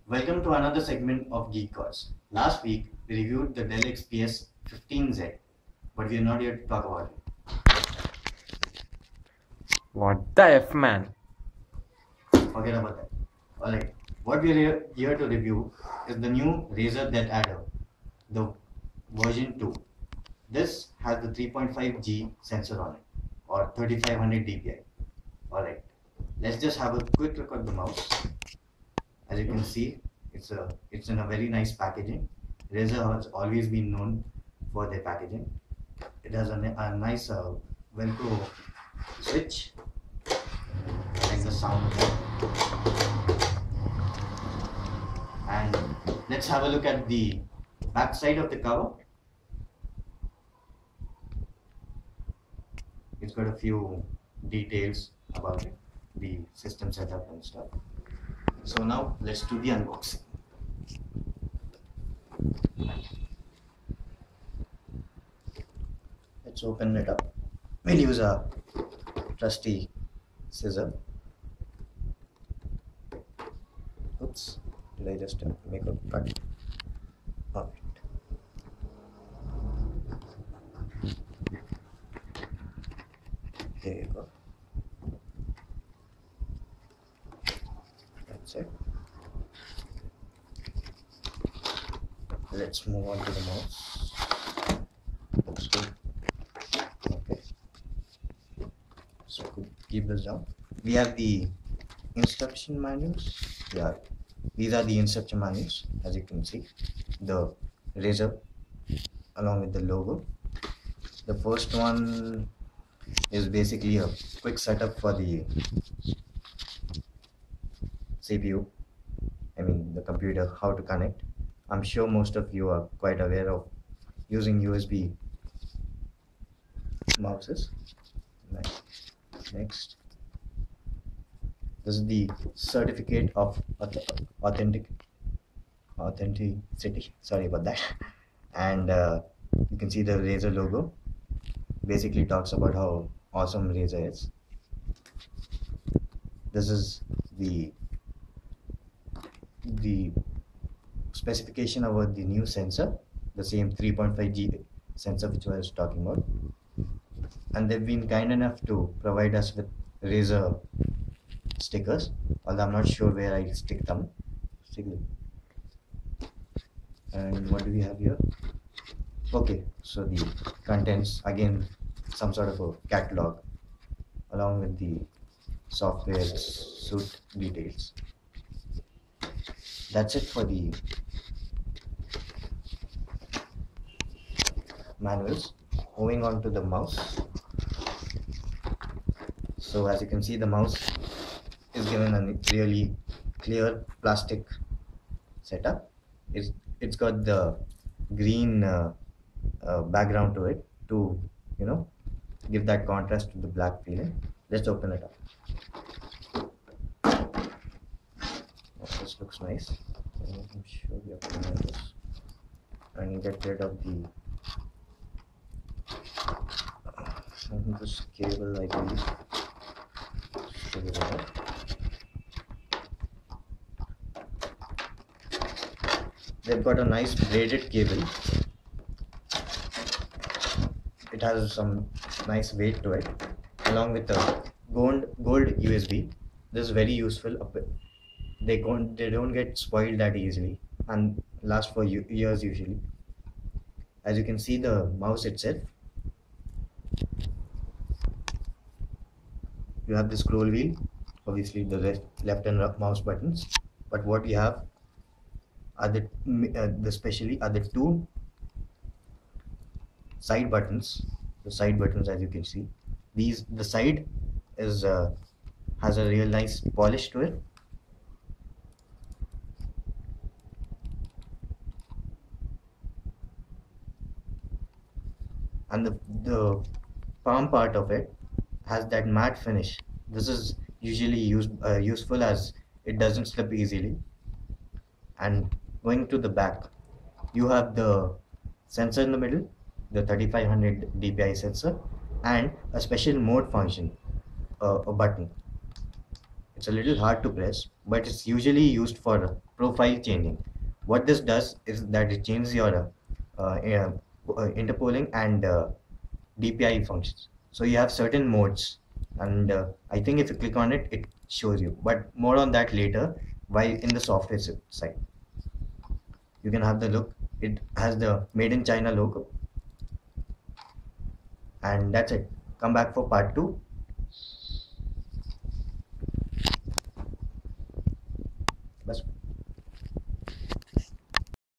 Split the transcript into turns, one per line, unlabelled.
Welcome to another segment of Geek Calls. Last week we reviewed the Dell XPS 15Z, but we are not here to talk about it.
What the F, man?
Forget about that. Alright, what we are here to review is the new Razer Deathadder, the version 2. This has the 3.5G sensor on it, or 3500 dpi. Alright, let's just have a quick look at the mouse. As you can see, it's in a very nice packaging. Razer has always been known for their packaging. It has a nice Velcro switch. I like the sound of it. And let's have a look at the back side of the cover. It's got a few details about it, the system setup and stuff. So now let's do the unboxing. Let's open it up. We'll use a trusty scissor. Oops, did I just make a cut? Perfect. Here you go. That's it. Let's move on to the mouse. Looks good. Okay. So keep this down. We have the instruction manuals. Yeah, these are the instruction manuals, as you can see. The Razer along with the logo. The first one is basically a quick setup for the CPU. I mean the computer, how to connect. I'm sure most of you are quite aware of using USB mouses. Next, this is the certificate of authenticity. Sorry about that. And you can see the Razer logo. Basically talks about how awesome Razer is. This is the specification about the new sensor, the same 3.5G sensor which I was talking about. And they've been kind enough to provide us with Razer stickers, although I'm not sure where I stick them. And what do we have here? Okay, so the contents, again some sort of a catalog along with the software suite details. That's it for the manuals. Moving on to the mouse. So as you can see, the mouse is given a really clear plastic setup. It's got the green background to it to give that contrast to the black feeling. Let's open it up. This looks nice. I'm sure we have to remove this and get rid of this cable, I believe. They've got a nice braided cable. It has some nice weight to it, along with the gold USB. This is very useful. They don't get spoiled that easily and last for years usually. As you can see, the mouse itself, you have the scroll wheel, obviously the left and right mouse buttons, but what we have are especially are the two side buttons. The side buttons, as you can see, the side is has a real nice polish to it. And the palm part of it has that matte finish. This is usually useful as it doesn't slip easily. And going to the back, you have the sensor in the middle, the 3500 dpi sensor, and a special mode function, a button. It's a little hard to press, but it's usually used for profile changing. What this does is that it changes your interpolling and DPI functions. So you have certain modes, and I think if you click on it, it shows you. But more on that later. While in the software side, you can have the look. It has the Made in China logo, and that's it. Come back for part two.